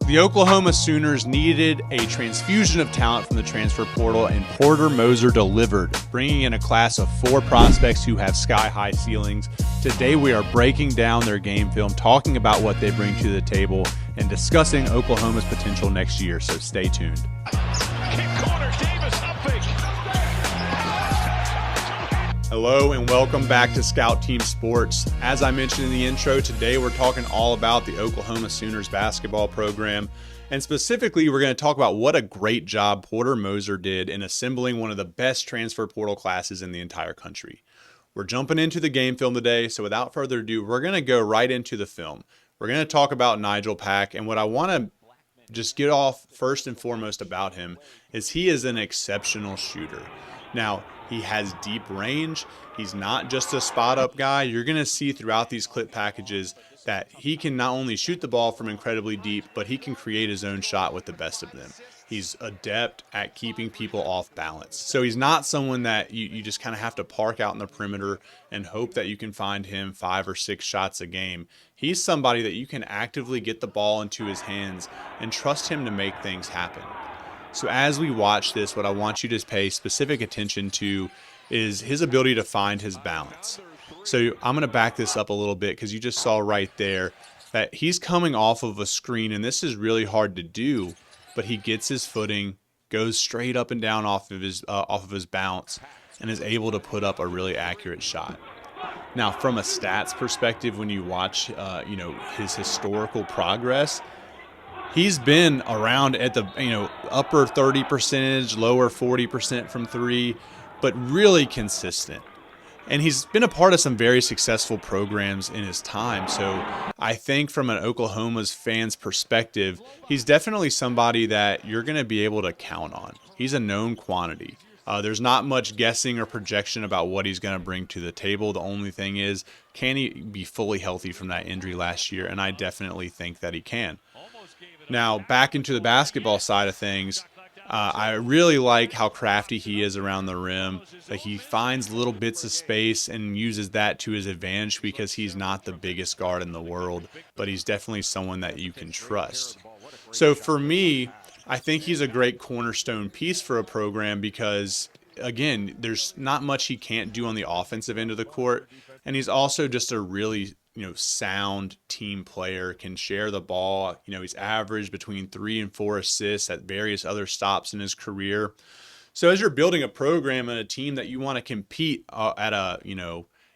The Oklahoma Sooners needed a transfusion of talent from the transfer portal, and Porter Moser delivered, bringing in a class of 4 prospects who have sky-high ceilings. Today we are breaking down their game film, talking about what they bring to the table, and discussing Oklahoma's potential next year, so stay tuned. Kick corner, Davis up big. Hello and welcome back to Scout Team Sports. As I mentioned in the intro, today we're talking all about the Oklahoma Sooners basketball program. And specifically, we're going to talk about what a great job Porter Moser did in assembling one of the best transfer portal classes in the entire country. We're jumping into the game film today, so without further ado, we're going to go right into the film. We're going to talk about Nijel Pack, and what I want to just get off first and foremost about him is he is an exceptional shooter. Now, he has deep range. He's not just a spot-up guy. You're going to see throughout these clip packages that he can not only shoot the ball from incredibly deep, but he can create his own shot with the best of them. He's adept at keeping people off balance. So he's not someone that you just kind of have to park out in the perimeter and hope that you can find him 5 or 6 shots a game. He's somebody that you can actively get the ball into his hands and trust him to make things happen. So as we watch this, what I want you to pay specific attention to is his ability to find his balance. So I'm going to back this up a little bit because you just saw right there that he's coming off of a screen, and this is really hard to do, but he gets his footing, goes straight up and down off of his bounce, and is able to put up a really accurate shot. Now, from a stats perspective, when you watch his historical progress, he's been around at the upper 30%, lower 40% from 3, but really consistent. And he's been a part of some very successful programs in his time. So I think from an Oklahoma's fans' perspective, he's definitely somebody that you're going to be able to count on. He's a known quantity. There's not much guessing or projection about what he's going to bring to the table. The only thing is, can he be fully healthy from that injury last year? And I definitely think that he can. Now, back into the basketball side of things, I really like how crafty he is around the rim. Like, he finds little bits of space and uses that to his advantage because he's not the biggest guard in the world, but he's definitely someone that you can trust. So for me, I think he's a great cornerstone piece for a program because, again, there's not much he can't do on the offensive end of the court, and he's also just a really sound team player, can share the ball. He's averaged between 3 and 4 assists at various other stops in his career. So as you're building a program and a team that you want to compete at a,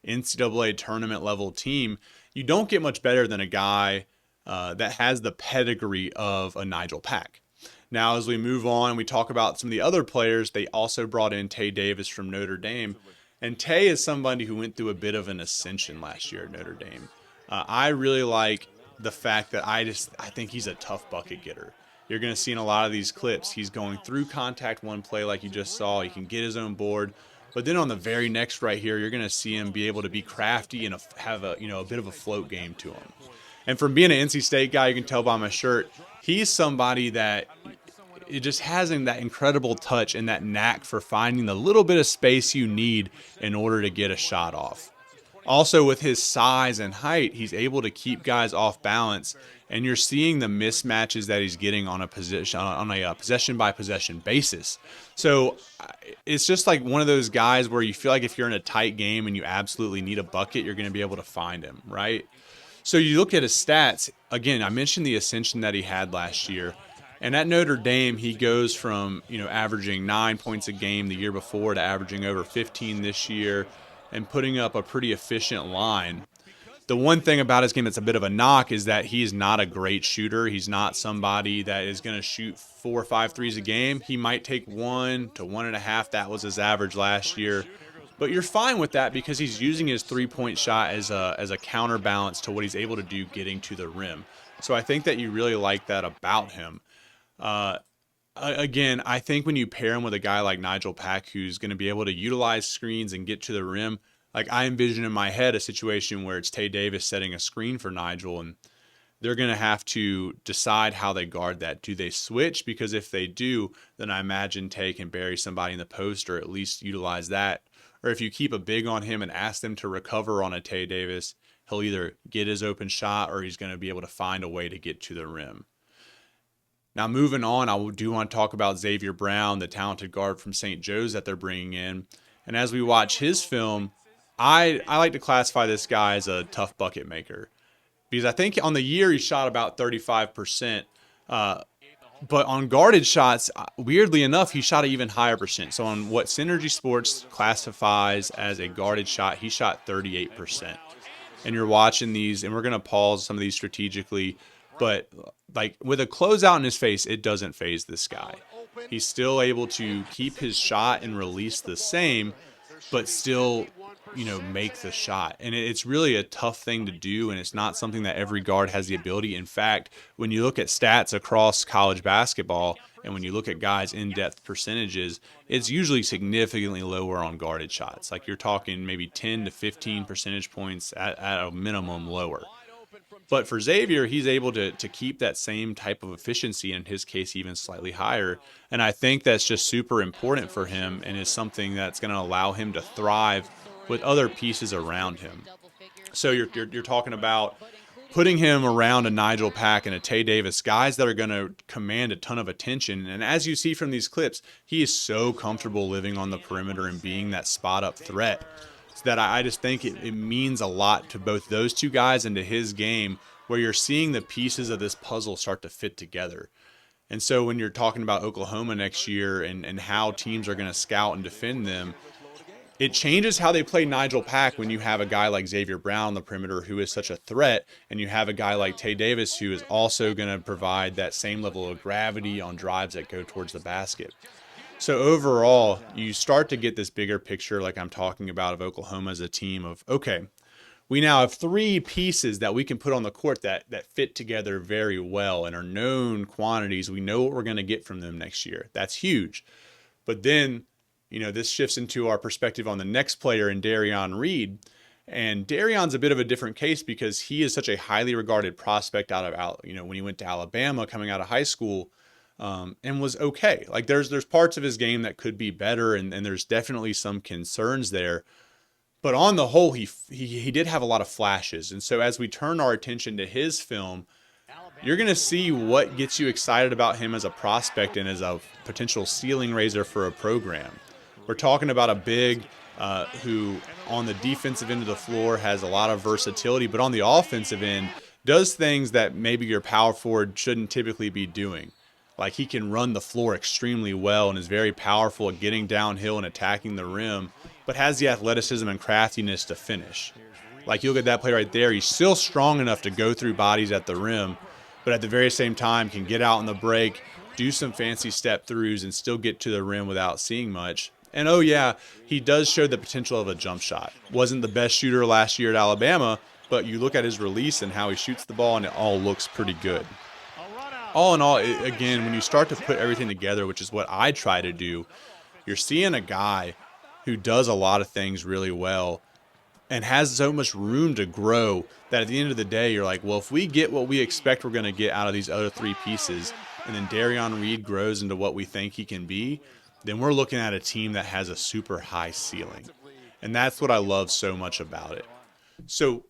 NCAA tournament level team, you don't get much better than a guy that has the pedigree of a Nijel Pack. Now, as we move on, we talk about some of the other players. They also brought in Tae Davis from Notre Dame. And Tae is somebody who went through a bit of an ascension last year at Notre Dame. I really like the fact that I think he's a tough bucket getter. You're going to see in a lot of these clips, he's going through contact one play like you just saw. He can get his own board. But then on the very next right here, you're going to see him be able to be crafty and have a bit of a float game to him. And from being an NC State guy, you can tell by my shirt, he's somebody that it just has that incredible touch and that knack for finding the little bit of space you need in order to get a shot off. Also, with his size and height, he's able to keep guys off balance, and you're seeing the mismatches that he's getting on a possession by possession basis. So it's just like one of those guys where you feel like if you're in a tight game and you absolutely need a bucket, you're going to be able to find him, right? So you look at his stats. Again, I mentioned the ascension that he had last year. And at Notre Dame, he goes from, averaging 9 points a game the year before to averaging over 15 this year and putting up a pretty efficient line. The one thing about his game that's a bit of a knock is that he's not a great shooter. He's not somebody that is going to shoot 4 or 5 threes a game. He might take 1 to 1.5. That was his average last year. But you're fine with that because he's using his three-point shot as a counterbalance to what he's able to do getting to the rim. So I think that you really like that about him. Again, I think when you pair him with a guy like Nijel Pack, who's going to be able to utilize screens and get to the rim, like I envision in my head a situation where it's Tae Davis setting a screen for Nijel, and they're going to have to decide how they guard that. Do they switch? Because if they do, then I imagine Tae can bury somebody in the post or at least utilize that. Or if you keep a big on him and ask them to recover on a Tae Davis, he'll either get his open shot or he's going to be able to find a way to get to the rim. Now, moving on, do want to talk about Xzayvier Brown, the talented guard from St. Joe's that they're bringing in. And as we watch his film, I like to classify this guy as a tough bucket maker, because I think on the year he shot about 35%. But on guarded shots, weirdly enough, he shot an even higher percent. So on what Synergy Sports classifies as a guarded shot, he shot 38%. And you're watching these, and we're going to pause some of these strategically, but like with a closeout in his face, it doesn't faze this guy. He's still able to keep his shot and release the same, but still, make the shot. And it's really a tough thing to do, and it's not something that every guard has the ability. In fact, when you look at stats across college basketball, and when you look at guys' in-depth percentages, it's usually significantly lower on guarded shots. Like you're talking maybe 10 to 15 percentage points at a minimum lower. But for Xzayvier, he's able to keep that same type of efficiency, in his case, even slightly higher. And I think that's just super important for him, and is something that's going to allow him to thrive with other pieces around him. So you're talking about putting him around a Nijel Pack and a Tae Davis, guys that are going to command a ton of attention. And as you see from these clips, he is so comfortable living on the perimeter and being that spot-up threat, that I just think it means a lot to both those two guys and to his game, where you're seeing the pieces of this puzzle start to fit together. And so when you're talking about Oklahoma next year and how teams are going to scout and defend them, it changes how they play Nijel Pack when you have a guy like Xzayvier Brown on the perimeter who is such a threat, and you have a guy like Tae Davis who is also going to provide that same level of gravity on drives that go towards the basket. So overall, you start to get this bigger picture, like I'm talking about, of Oklahoma as a team of, okay, we now have three pieces that we can put on the court that fit together very well and are known quantities. We know what we're going to get from them next year. That's huge. But then, this shifts into our perspective on the next player in Darian Reed. And Darion's a bit of a different case because he is such a highly regarded prospect out of, when he went to Alabama coming out of high school. And was okay. Like there's parts of his game that could be better, and there's definitely some concerns there. But on the whole, he did have a lot of flashes. And so as we turn our attention to his film, you're going to see what gets you excited about him as a prospect and as a potential ceiling raiser for a program. We're talking about a big who on the defensive end of the floor has a lot of versatility, but on the offensive end does things that maybe your power forward shouldn't typically be doing. Like he can run the floor extremely well and is very powerful at getting downhill and attacking the rim, but has the athleticism and craftiness to finish. Like you look at that play right there, he's still strong enough to go through bodies at the rim, but at the very same time can get out on the break, do some fancy step throughs, and still get to the rim without seeing much. And oh yeah, he does show the potential of a jump shot. Wasn't the best shooter last year at Alabama, but you look at his release and how he shoots the ball, and it all looks pretty good. All in all, again, when you start to put everything together, which is what I try to do, you're seeing a guy who does a lot of things really well and has so much room to grow that at the end of the day, you're like, well, if we get what we expect we're going to get out of these other three pieces, and then Darian Reed grows into what we think he can be, then we're looking at a team that has a super high ceiling. And that's what I love so much about it. So,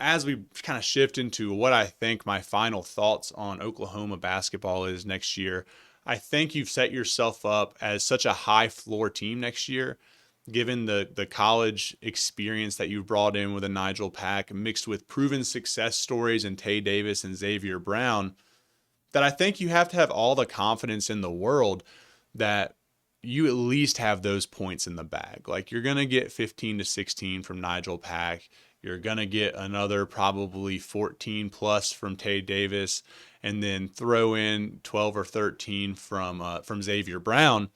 as we kind of shift into what I think my final thoughts on Oklahoma basketball is next year, I think you've set yourself up as such a high floor team next year, given the college experience that you've brought in with a Nijel Pack mixed with proven success stories in Tae Davis and Xzayvier Brown, that I think you have to have all the confidence in the world that you at least have those points in the bag. Like you're going to get 15 to 16 from Nijel Pack. You're going to get another probably 14 plus from Tae Davis, and then throw in 12 or 13 from Xzayvier Brown.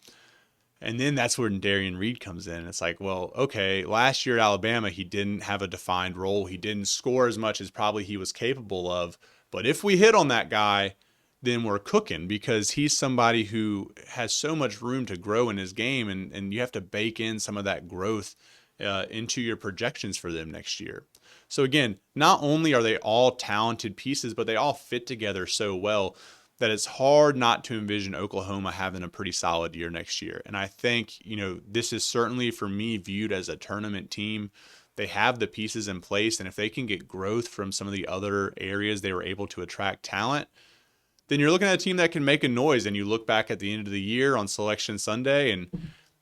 And then that's when Darian Reed comes in. It's like, well, okay, last year at Alabama, he didn't have a defined role. He didn't score as much as probably he was capable of. But if we hit on that guy, then we're cooking, because he's somebody who has so much room to grow in his game, and you have to bake in some of that growth into your projections for them next year. So again, not only are they all talented pieces, but they all fit together so well that it's hard not to envision Oklahoma having a pretty solid year next year. And I think, this is certainly for me viewed as a tournament team. They have the pieces in place, and if they can get growth from some of the other areas they were able to attract talent, then you're looking at a team that can make a noise. And you look back at the end of the year on Selection Sunday and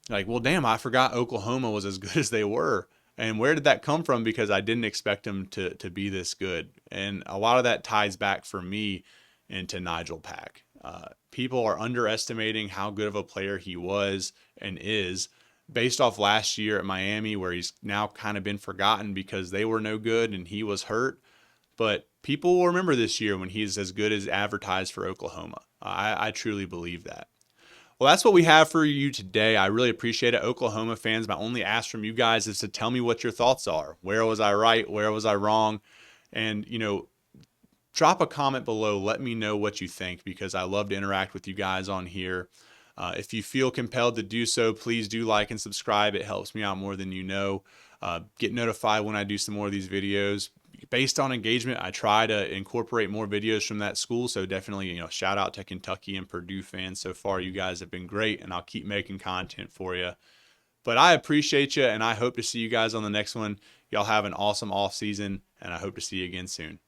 like, well, damn, I forgot Oklahoma was as good as they were. And where did that come from? Because I didn't expect them to be this good. And a lot of that ties back for me into Nijel Pack. People are underestimating how good of a player he was and is based off last year at Miami, where he's now kind of been forgotten because they were no good and he was hurt. But people will remember this year when he's as good as advertised for Oklahoma. I truly believe that. Well, that's what we have for you today. I really appreciate it. Oklahoma fans, my only ask from you guys is to tell me what your thoughts are. Where was I right? Where was I wrong? And, drop a comment below. Let me know what you think, because I love to interact with you guys on here. If you feel compelled to do so, please do like and subscribe. It helps me out more than you know. Get notified when I do some more of these videos. Based on engagement, I try to incorporate more videos from that school. So definitely, shout out to Kentucky and Purdue fans so far. You guys have been great, and I'll keep making content for you. But I appreciate you, and I hope to see you guys on the next one. Y'all have an awesome off season, and I hope to see you again soon.